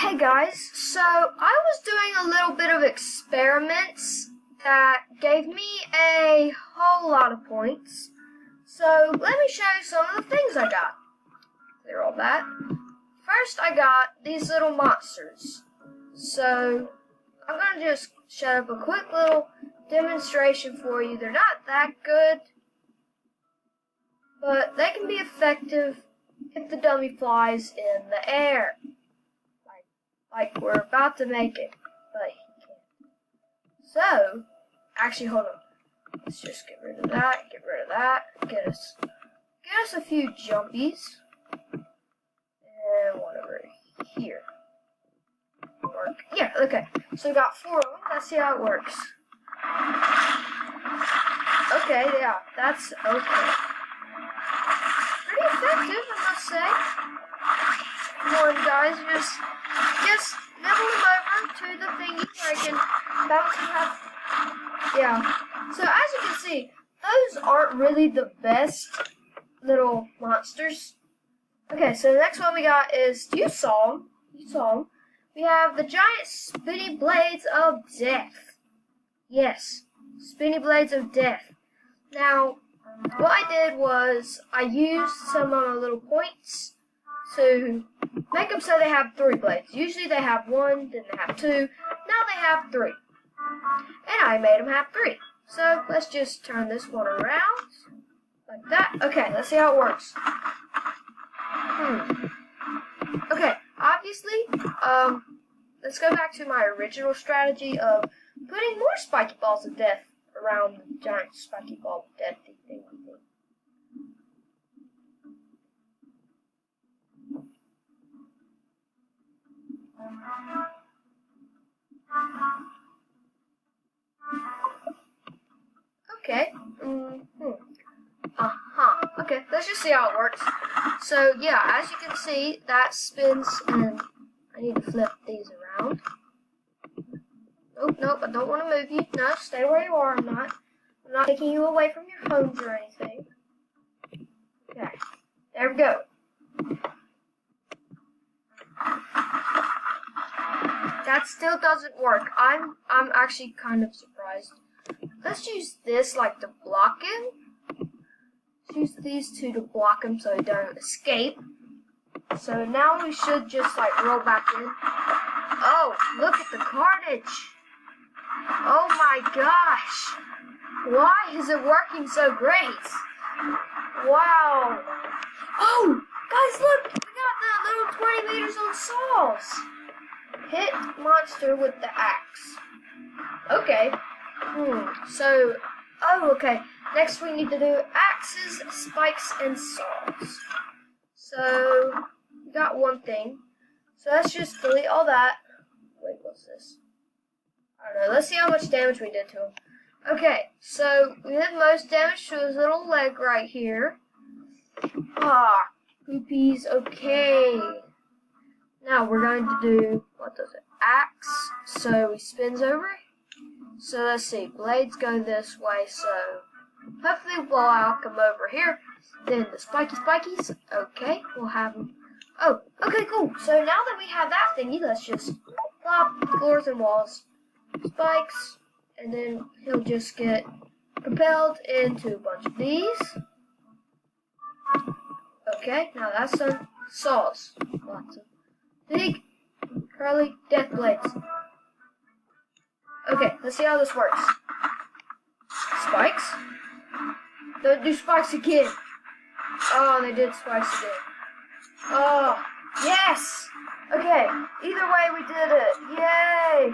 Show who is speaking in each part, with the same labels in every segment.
Speaker 1: Hey guys, so I was doing a little bit of experiments that gave me a whole lot of points. So let me show you some of the things I got. Clear all that. First I got these little monsters. So I'm going to just set up a quick little demonstration for you. They're not that good, but they can be effective if the dummy flies in the air. Like we're about to make it, but he can't. So, actually, hold on. Let's just get rid of that. Get us a few jumpies, and one over here. Work. Yeah, okay. So we got 4 of them. Let's see how it works. Okay, yeah, that's okay. Pretty effective, I must say. Come on, guys, just nibble them over to the thingy where I can bounce them up. Yeah. So as you can see, those aren't really the best little monsters. Okay, so the next one we got is, you saw them. We have the giant spinny blades of death. Yes, spinny blades of death. Now, what I did was I used some of my little points to make them so they have 3 blades. Usually they have 1, then they have 2. Now they have 3. And I made them have 3. So let's just turn this one around like that. Okay, let's see how it works. Okay, obviously, let's go back to my original strategy of putting more spiky balls of death around the giant spiky ball of death thing. Okay. Okay, let's just see how it works. So, yeah, as you can see, that spins, and I need to flip these around. Nope, I don't want to move you. No, stay where you are. I'm not taking you away from your homes or anything. Okay, there we go. That still doesn't work. I'm actually kind of surprised. Let's use this like to block him. Let's use these two to block him so he don't escape. So now we should just like roll back in. Oh, look at the carnage. Oh my gosh. Why is it working so great? Wow. Oh, guys, look. We got the little 20 meters on saws. Hit monster with the axe. Okay. Okay. Next we need to do axes, spikes, and saws. So, we got one thing. So let's just delete all that. Wait, what's this? I don't know. Let's see how much damage we did to him. Okay, so we did most damage to his little leg right here. Poopies. Okay. Now we're going to do, what does it? Axe. So he spins over. So let's see. Blades go this way, so hopefully we'll out come over here. Then the spikies. Okay, we'll have them. Oh, okay, cool. So now that we have that thingy, let's just plop floors and walls, spikes, and then he'll just get propelled into a bunch of these. Okay, now that's some saws. Lots of big, curly death blades. Okay, let's see how this works. Spikes. Don't do spikes again. Oh, they did spikes again. Oh, yes! Okay, either way we did it. Yay!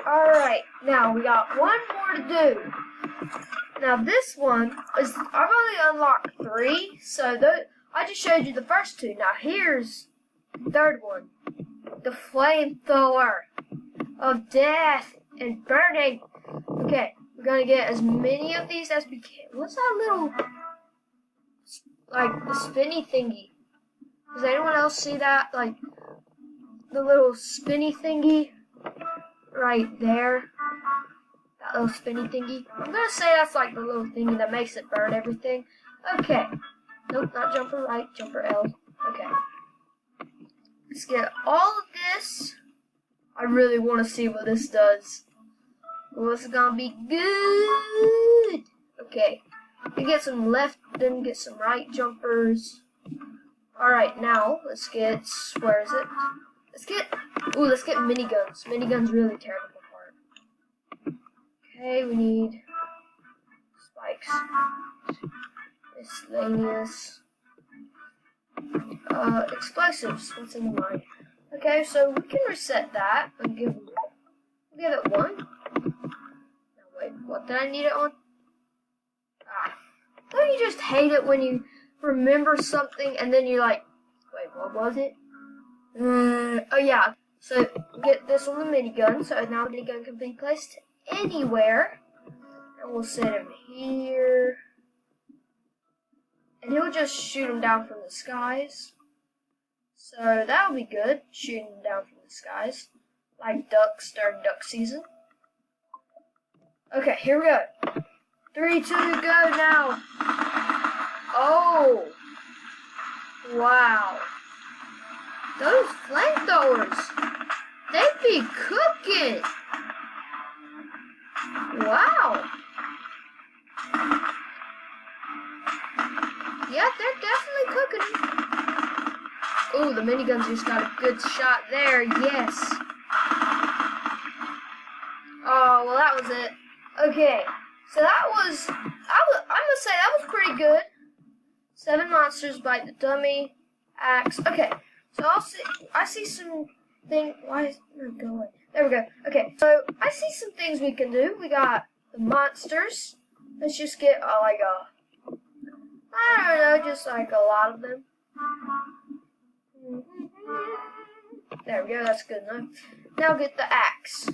Speaker 1: Alright, now we got one more to do. Now this one is, I've only unlocked 3, so I just showed you the first 2. Now here's the third one. The flamethrower of death and burning. Okay, we're gonna get as many of these as we can. What's that little, like, the spinny thingy? Does anyone else see that? Like, the little spinny thingy right there. That little spinny thingy. I'm gonna say that's like the little thingy that makes it burn everything. Okay. Nope, not jumper right, jumper L. Okay. Let's get all of this. I really want to see what this does. Well, this is gonna be good. Okay, we get some left, then get some right jumpers. All right, now let's get. Where is it? Let's get miniguns. Miniguns really tear them apart. Okay, we need spikes. Miscellaneous. Explosives. What's in the mine? Okay, so we can reset that and give it 1. Now wait, what did I need it on? Don't you just hate it when you remember something and then you're like, wait, what was it? Oh yeah, so get this on the minigun, so now the minigun can be placed anywhere. And we'll set him here. And he'll just shoot him down from the skies. So that'll be good, shooting him down from the skies. Like ducks during duck season. Okay, here we go. 3, 2, go now. Oh. Wow. Those flamethrowers, they be cooking. Wow. Yeah, they're definitely cooking. Ooh, the miniguns just got a good shot there. Yes. Oh, well, that was it. Okay, so that was, I'm gonna say that was pretty good. 7 monsters bite the dummy axe. Okay, so I see some thing. Why is it going? There we go. Okay, so I see some things we can do. We got the monsters. Let's just get I don't know, just like a lot of them. There we go, that's good enough. Now get the axe,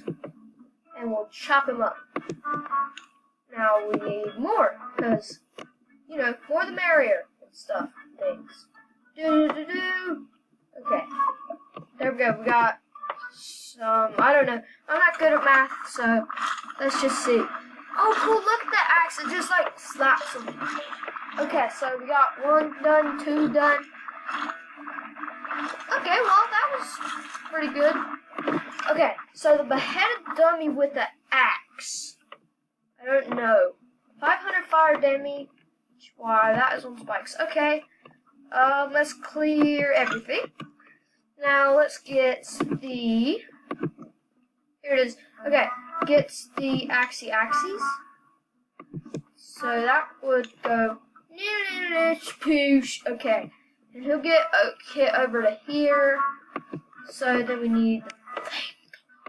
Speaker 1: and we'll chop him up. Now we need more, because, you know, more the merrier and stuff, things. Okay, there we go, we got some, I don't know, I'm not good at math, so let's just see. Oh cool, look at that axe, it just like slaps him. Okay, so we got 1 done, 2 done. Okay, well, that was pretty good. Okay, so the beheaded dummy with the axe. I don't know. 500 fire damage. Why, that is on spikes. Okay, let's clear everything. Now, let's get the... Here it is. Okay, gets the axes. So that would go... Okay. And he'll get over to here. So then we need...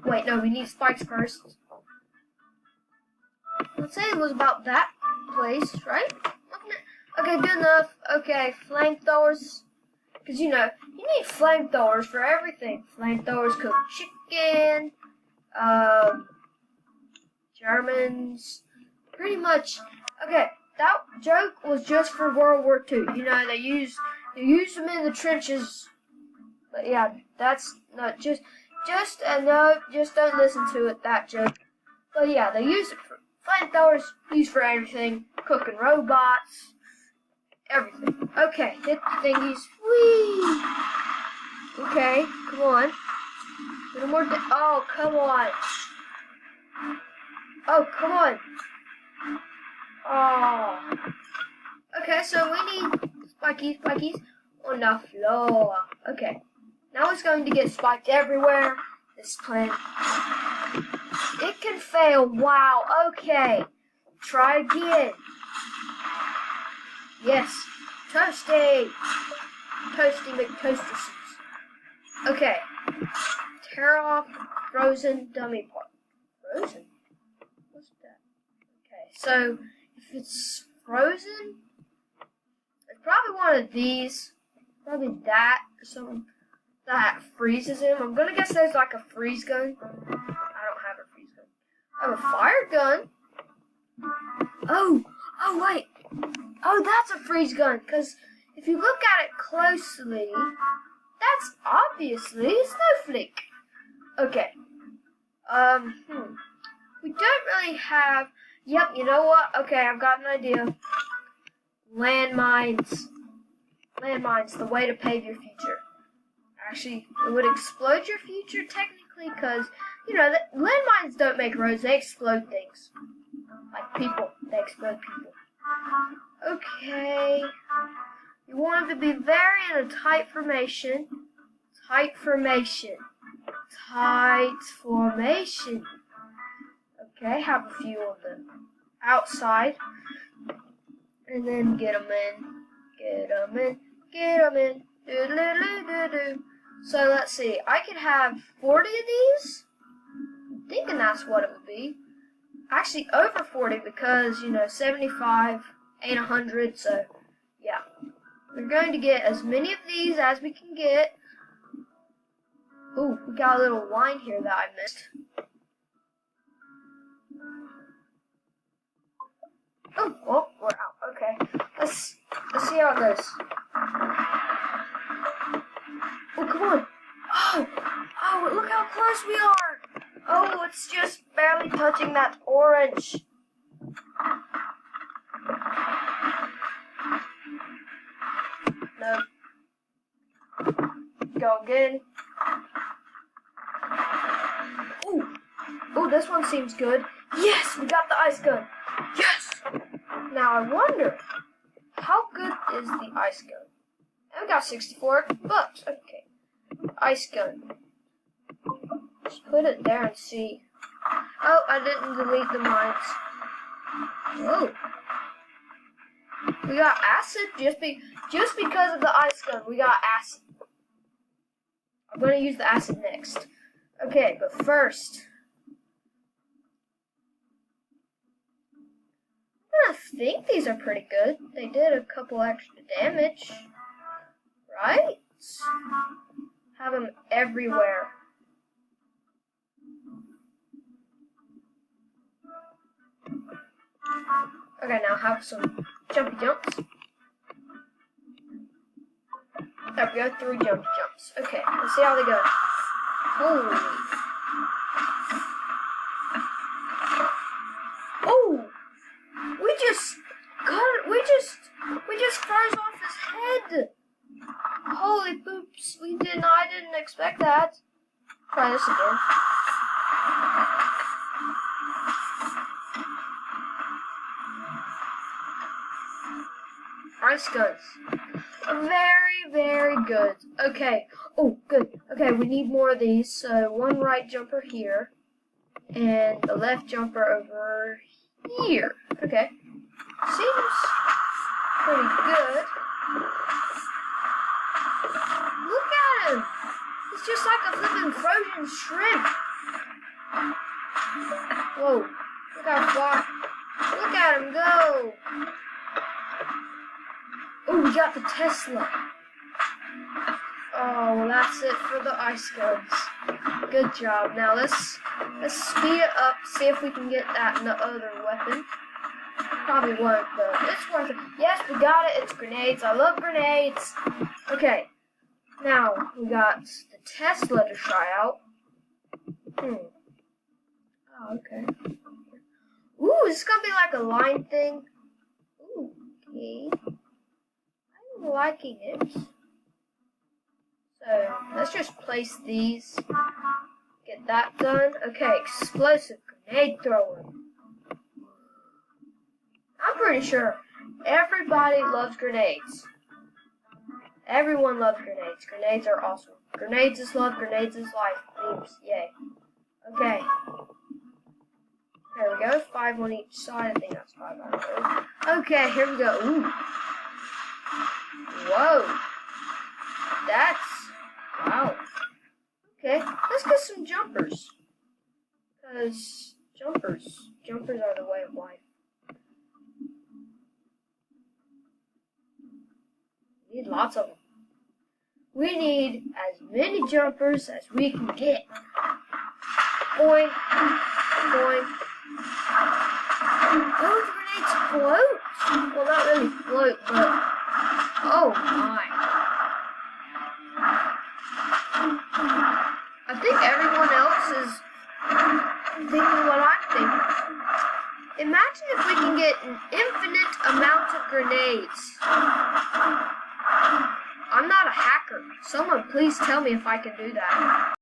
Speaker 1: Wait, no, we need spikes first. Let's say it was about that place, right? Okay, good enough. Okay, flamethrowers. Because, you know, you need flamethrowers for everything. Flamethrowers cook chicken. Germans. Pretty much. Okay, that joke was just for World War II. You know, they used them in the trenches. But yeah, that's not just don't listen to it, that joke. But yeah, they use it for flamethrowers, used for everything, cooking robots, everything. Okay, hit the thingies. Whee! Okay, come on. A little more. Oh, come on. Oh, come on. Oh. Okay, so we need spikies on the floor. Okay. Now it's going to get spiked everywhere. This plan. It can fail. Wow. Okay. Try again. Yes. Toasty. Toasty McToastersons. Okay. Tear off frozen dummy part. Frozen? What's that? Okay. So, if it's frozen, it's probably one of these. Probably that or something that freezes him. I'm gonna guess there's like a freeze gun. I don't have a freeze gun. I have a fire gun. Oh wait. Oh, that's a freeze gun. Because if you look at it closely, that's obviously a snowflake. Okay. We don't really have. Yep. You know what? Okay, I've got an idea. Landmines. Landmines, the way to pave your future. Actually, it would explode your future technically, because, you know, landmines don't make roads, they explode things. Like people, they explode people. Okay. You want it to be very in a tight formation. Tight formation. Tight formation. Okay, have a few of them outside. And then get them in. Get them in. Get them in. Do-do-do-do-do. So let's see. I could have 40 of these. I'm thinking that's what it would be. Actually, over 40 because, you know, 75 ain't 100. So, yeah. We're going to get as many of these as we can get. Ooh, we got a little line here that I missed. Oh, well, we're out. Okay. Let's see how it goes. Oh, come on. Oh, look how close we are. Oh, it's just barely touching that orange. No. Go again. Ooh, this one seems good. Yes, we got the ice gun. Yes! Now I wonder, how good is the ice gun? And we got $64. Okay. Ice gun. Let's put it there and see. Oh, I didn't delete the mines. Oh. We got acid just because of the ice gun. We got acid. I'm going to use the acid next. Okay, but first, I think these are pretty good. They did a couple extra damage, right? Have them everywhere. Okay, now have some jumpy jumps. There we go, 3 jumpy jumps. Okay, let's see how they go. Holy. Oh! We just froze off his head. Holy poops, I didn't expect that. Try this again. Ice guns. Very, very good. Okay. Oh, good. Okay, we need more of these. So, one right jumper here. And a left jumper over here. Okay. Seems pretty good. Look at him. He's just like a flipping frozen shrimp. Whoa. Look how far. Look at him go. Oh, we got the Tesla. Oh, well, that's it for the ice guns. Good job. Now let's speed it up, see if we can get that in the other weapon. Probably won't, but it's worth it. Yes, we got it. It's grenades. I love grenades. Okay. Now, we got the Tesla to try out. Oh, okay. Ooh, is this gonna be like a line thing? Ooh, okay. I'm liking it. So, let's just place these. Get that done. Okay, explosive grenade thrower. I'm pretty sure everybody loves grenades. Everyone loves grenades. Grenades are awesome. Grenades is love, grenades is life. Memes, yay. Okay. There we go. 5 on each side. I think that's 5 on those. Okay, here we go. Ooh. Whoa. That's... Wow. Okay, let's get some jumpers. Because jumpers are the way of life. We need lots of them. We need as many jumpers as we can get. Boing, boing. Those grenades float? Well, not really float, but... Oh, my. I think everyone else is thinking what I'm thinking. Imagine if we can get an infinite amount of grenades. I'm not a hacker. Someone please tell me if I can do that.